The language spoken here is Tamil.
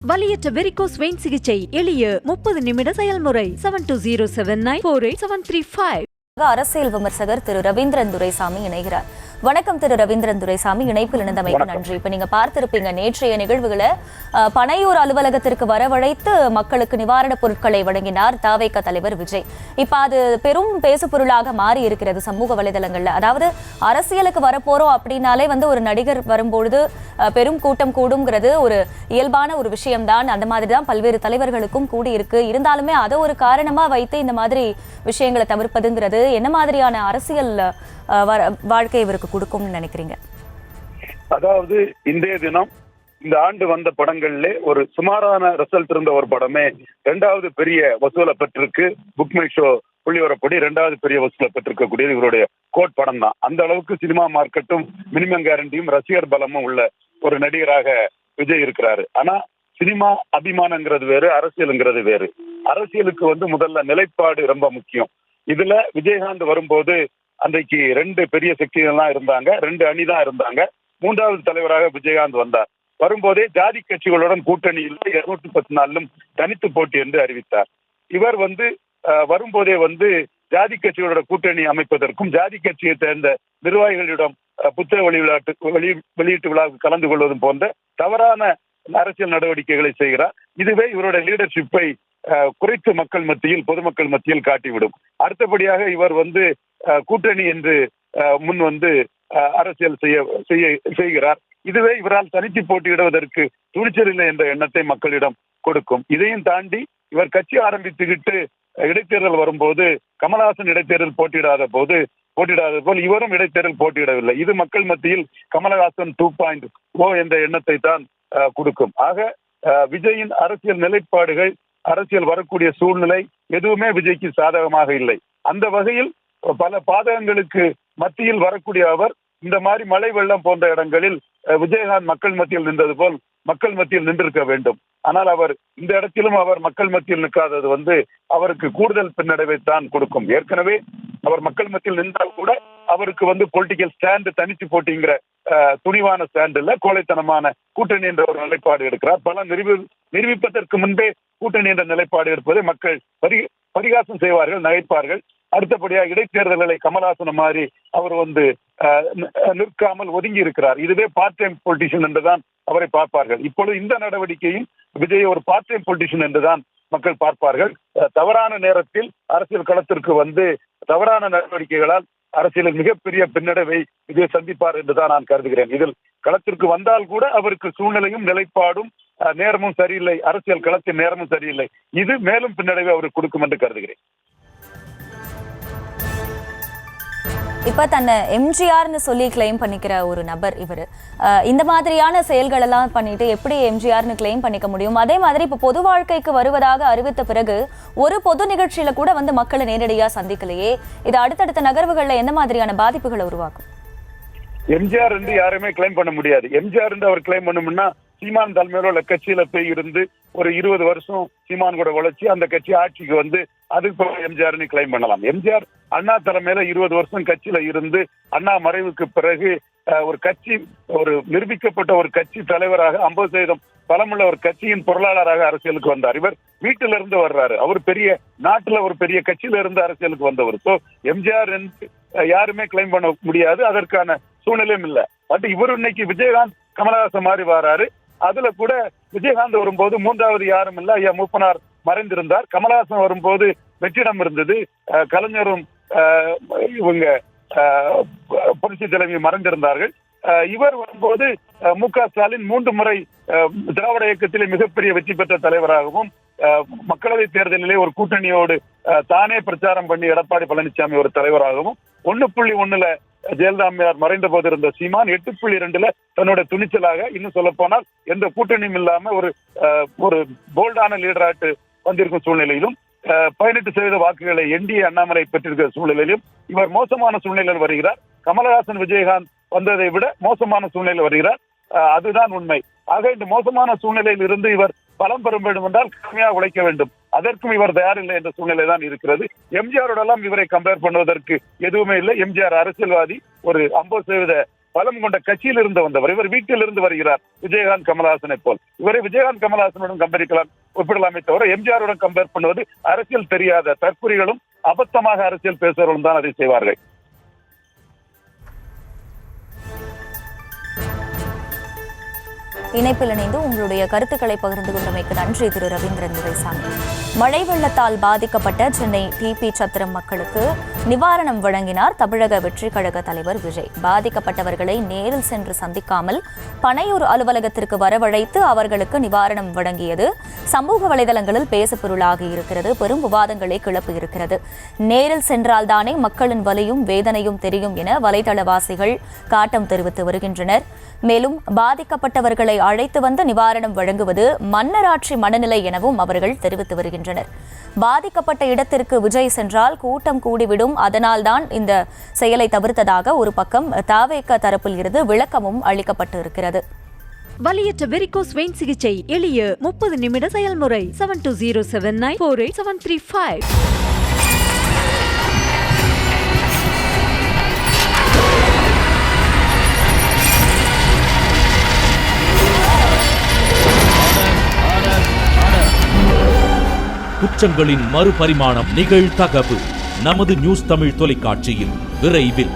வலியற்ற வெரிகோஸ் வெயின் சிகிச்சை எளிய 30 நிமிட செயல்முறை 7209487335. அரசியல் விமர்சகர் திரு ரவீந்திரன் துரைசாமி இணைகிறார். வணக்கம் திரு ரவீந்திரன் துரைசாமி, இணைப்பில் இணைந்தமைக்கு நன்றி. இப்ப நீங்க பார்த்திருப்பீங்க நேற்றைய நிகழ்வுகளை பனையூர் அலுவலகத்திற்கு வரவழைத்து மக்களுக்கு நிவாரணப் பொருட்களை வழங்கினார் தாவேக தலைவர் விஜய். இப்ப அது பெரும் பேசுபொருளாக மாறி இருக்கிறது சமூக வலைதளங்கள்ல. அதாவது அரசியலுக்கு வரப்போறோம் அப்படின்னாலே ஒரு நடிகர் வரும்பொழுது பெரும் கூட்டம் கூடுங்கிறது ஒரு இயல்பான ஒரு விஷயம்தான். அந்த மாதிரிதான் பல்வேறு தலைவர்களுக்கும் கூடி இருக்கு. இருந்தாலுமே அதை ஒரு காரணமா வைத்து இந்த மாதிரி விஷயங்களை தவிர்ப்பதுங்கிறது என்ன மாதிரியான அரசியல் வாழ்க்கை இவருக்கு கொடுக்கும்னு நினைக்கிறீங்க? அதாவது இன்றைய தினம் இந்த ஆண்டு வந்த படங்கள்ல ஒரு சுமாரான ரிசல்ட் இருந்த ஒரு படமே இரண்டாவது பெரிய வசூலை பெற்றிருக்கு. புக் மை ஷோ புள்ளிவரப்படி இரண்டாவது பெரிய வசூலை பெற்றிருக்கக்கூடிய இவருடைய கோட் படம் தான். அந்த அளவுக்கு சினிமா மார்க்கெட்டும் மினிமம் கேரண்டியும் ரசிகர் பலமும் உள்ள ஒரு நடிகராக விஜய் இருக்கிறாரு. ஆனா சினிமா அபிமானங்கிறது வேறு, அரசியலுங்கிறது வேறு. அரசியலுக்கு முதல்ல நிலைப்பாடு ரொம்ப முக்கியம். இதுல விஜயகாந்த் வரும்போது அன்றைக்கு ரெண்டு பெரிய சக்திகள்லாம் இருந்தாங்க, ரெண்டு அணிதான் இருந்தாங்க. மூன்றாவது தலைவராக விஜயகாந்த் வந்தார். வரும்போதே ஜாதி கட்சிகளுடன் கூட்டணியில் 214 தனித்து போட்டி என்று அறிவித்தார். இவர் வரும்போதே ஜாதி கட்சிகளோட கூட்டணி அமைப்பதற்கும் ஜாதி கட்சியை சேர்ந்த நிர்வாகிகளிடம் புத்தக வெளியீட்டு விழாவுக்கு கலந்து கொள்வதும் போன்ற தவறான அரசியல் நடவடிக்கைகளை செய்கிறார். இதுவே இவருடைய லீடர்ஷிப்பை குறைத்து மக்கள் மத்தியில், பொதுமக்கள் மத்தியில் காட்டிவிடும். அடுத்தபடியாக இவர் கூட்டணி என்று முன் அரசியல் செய்கிறார். இதுவே இவரால் தனித்து போட்டியிடுவதற்கு துணிச்சல் இல்லை என்ற எண்ணத்தை மக்களிடம் கொடுக்கும். இதையும் தாண்டி இவர் கட்சி ஆரம்பித்துக்கிட்டு இடைத்தேர்தல் வரும்போது கமலஹாசன் இடைத்தேர்தல் போட்டியிடாத போல் இவரும் இடைத்தேர்தல் போட்டியிடவில்லை. இது மக்கள் மத்தியில் கமலஹாசன் 2.0 என்ற எண்ணத்தை தான் கொடுக்கும். ஆக விஜயின் அரசியல் நிலைப்பாடுகள், அரசியல் வரக்கூடிய சூழ்நிலை எதுவுமே விஜய்க்கு சாதகமாக இல்லை. அந்த வகையில் பல பாதகங்களுக்கு மத்தியில் வரக்கூடிய அவர் இந்த மாதிரி மழை வெள்ளம் போன்ற இடங்களில் விஜயகாந்த் மக்கள் மத்தியில் நின்றது போல் மக்கள் மத்தியில் நின்றிருக்க வேண்டும். ஆனால் அவர் இந்த இடத்திலும் அவர் மக்கள் மத்தியில் நிற்காதது அவருக்கு கூடுதல் பின்னடைவை தான் கொடுக்கும். ஏற்கனவே அவர் மக்கள் மத்தியில் நின்றால் கூட அவருக்கு பொலிட்டிக்கல் ஸ்டாண்ட் தனிச்சு போட்டிங்கிற துணிவான ஸ்டாண்ட் இல்ல, கோழைத்தனமான கூட்டணி என்ற ஒரு நிலைப்பாடு எடுக்கிறார். பல நிரூபிப்பதற்கு முன்பே கூட்டணி என்ற நிலைப்பாடு எடுப்பதை மக்கள் பரிகாசம் செய்வார்கள், நகைப்பார்கள். அடுத்தபடியாக இடைத்தேர்தல்களை கமலஹாசன் மாதிரி அவர் நிற்காமல் ஒதுங்கி இருக்கிறார். இதுவே பார்ட் டைம் பொலிட்டிஷியன் என்றுதான் அவரை பார்ப்பார்கள். இப்பொழுது இந்த நடவடிக்கையும் விஜய் ஒரு பார்ட் டைம் பொலிட்டிஷியன் என்றுதான் மக்கள் பார்ப்பார்கள். தவறான நேரத்தில் அரசியல் களத்திற்கு தவறான நடவடிக்கைகளால் அரசியலில் மிகப்பெரிய பின்னடைவை விஜய் சந்திப்பார் என்றுதான் நான் கருதுகிறேன். இதில் களத்திற்கு வந்தால் கூட அவருக்கு சூழ்நிலையும் நிலைப்பாடும் நேரமும் சரியில்லை, அரசியல் களத்தின் நேரமும் சரியில்லை. இது மேலும் பின்னடைவை அவருக்கு கொடுக்கும் என்று கருதுகிறேன். இப்ப தன்னை எம்ஜிஆர்னு சொல்லி கிளைம் பண்ணிக்கிற ஒரு நபர் இவர். இந்த மாதிரியான செயல்கள் எல்லாம் பண்ணிட்டு எப்படி எம்ஜிஆர்னு கிளைம் பண்ணிக்க முடியும்? அதே மாதிரி இப்ப பொது வாழ்க்கைக்கு வருவதாக அறிவித்த பிறகு ஒரு பொது நிகழ்ச்சியில கூட மக்களை நேரடியா சந்திக்கலையே. இது அடுத்தடுத்த நகர்வுகள்ல என்ன மாதிரியான பாதிப்புகளை உருவாக்கும்? எம்ஜிஆர் என்று யாருமே கிளைம் பண்ண முடியாது. எம்ஜிஆர் என்று அவர் கிளைம் பண்ணணும்னா சீமான் தலைமையில உள்ள கட்சியில போய் இருந்து ஒரு 20 வருஷம் சீமான் கூட உழைச்சி அந்த கட்சி ஆட்சிக்கு அதுக்கு எம்ஜிஆர் கிளைம் பண்ணலாம். எம்ஜிஆர் அண்ணா தலைமையில 20 வருஷம் கட்சியில இருந்து அண்ணா மறைவுக்கு பிறகு ஒரு நிரூபிக்கப்பட்ட ஒரு கட்சி தலைவராக 50% பலமுள்ள ஒரு கட்சியின் பொருளாளராக அரசியலுக்கு வந்தார். இவர் வீட்டில இருந்து வர்றாரு. அவர் பெரிய நாட்டுல ஒரு பெரிய கட்சியில இருந்து அரசியலுக்கு வந்தவர். சோ எம்ஜிஆர் யாருமே கிளைம் பண்ண முடியாது, அதற்கான சூழ்நிலையும் இல்லை. பட் இவர் இன்னைக்கு விஜயகாந்த் கமலஹாசன் மாதிரி வராரு. அதுல கூட விஜயகாந்த் வரும்போது மூன்றாவது யாரும் இல்ல, ஐயா மூப்பனார் மறைந்திருந்தார். கமலஹாசன் வரும்போது வெற்றிடம் இருந்தது. கலைஞரும் இவங்க புரட்சி தலைவி மறைந்திருந்தார்கள். இவர் வரும்போது மு.க. ஸ்டாலின் 3 முறை திராவிட இயக்கத்திலே மிகப்பெரிய வெற்றி பெற்ற தலைவராகவும் மக்களவை தேர்தலிலே ஒரு கூட்டணியோடு தானே பிரச்சாரம் பண்ணி எடப்பாடி பழனிசாமி ஒரு தலைவராகவும் 1.1 ஜெயலலிதாமையார் மறைந்த போது இருந்த சீமான் 8.2 தன்னோட துணிச்சலாக, இன்னும் சொல்ல போனால் எந்த கூட்டணியும் இல்லாம ஒரு போல்டான லீடராட்டு வந்திருக்கும் சூழ்நிலையிலும் 18% வாக்குகளை என்டிஏ அண்ணாமலை பெற்றிருக்கிற சூழ்நிலையிலும் இவர் மோசமான சூழ்நிலையில் வருகிறார். கமலஹாசன் விஜயகாந்த் வந்ததை விட மோசமான சூழ்நிலையில் வருகிறார். அதுதான் உண்மை. ஆக இந்த மோசமான சூழ்நிலையில் இருந்து இவர் பலம் பெற வேண்டும் என்றால் கடுமையாக உழைக்க வேண்டும். அதற்கும் இவர் தயாரில்லை என்ற சூழ்நிலை தான் இருக்கிறது. எம்ஜிஆரோடெல்லாம் இவரை கம்பேர் பண்ணுவதற்கு எதுவுமே இல்லை. எம்ஜிஆர் அரசியல்வாதி, ஒரு 50% பலம் கொண்ட கட்சியில் இருந்து வந்தவர். இவர் வீட்டில் இருந்து வருகிறார், விஜயகாந்த் கமலஹாசனை போல். இவரை விஜயகாந்த் கமலஹாசனுடன் கம்பேரிக்கலாம், ஒப்பிடலாமே தவிர எம்ஜிஆருடன் கம்பேர் பண்ணுவது அரசியல் தெரியாத தற்குறிகளும் அபத்தமாக அரசியல் பேசுபவர்களும் தான் அதை செய்வார்கள். இணைப்பில் இணைந்து உங்களுடைய கருத்துக்களை பகிர்ந்து கொண்டமைக்கு நன்றி திரு ரவீந்திரன் துரைசாமி. மழை வெள்ளத்தால் பாதிக்கப்பட்ட சென்னை டிபி சத்திரம் மக்களுக்கு நிவாரணம் வழங்கினார் தமிழக வெற்றி கழக தலைவர் விஜய். பாதிக்கப்பட்டவர்களை நேரில் சென்று சந்திக்காமல் பனையூர் அலுவலகத்திற்கு வரவழைத்து அவர்களுக்கு நிவாரணம் வழங்கியது சமூக வலைதளங்களில் பேசுபொருளாகி இருக்கிறது, பெரும் விவாதங்களை கிளப்பி இருக்கிறது. நேரில் சென்றால்தானே மக்களின் வலியும் வேதனையும் தெரியும் என வலைதளவாசிகள் காட்டம் தெரிவித்து வருகின்றனர். மேலும் பாதிக்கப்பட்டவர்களை அழைத்து வந்து நிவாரணம் வழங்குவது மன்னராட்சி மனநிலை எனவும் அவர்கள் தெரிவித்து வருகின்றனர். பாதிக்கப்பட்ட இடத்திற்கு விஜய் சென்றால் கூட்டம் கூடிவிடும், அதனால்தான் இந்த செயலை தவிர்த்ததாக ஒரு பக்கம் தவேக தரப்பில் இருந்து விளக்கமும் அளிக்கப்பட்டு இருக்கிறது. வலியற்ற வெரிகோஸ் வெயின் சிகிச்சை எளிய 30 நிமிட செயல்முறை. 7207948735. குற்றங்களின் மறுபரிமாணம் நிகழ்தகவு நமது நியூஸ் தமிழ் தொலைக்காட்சியில் விரைவில்.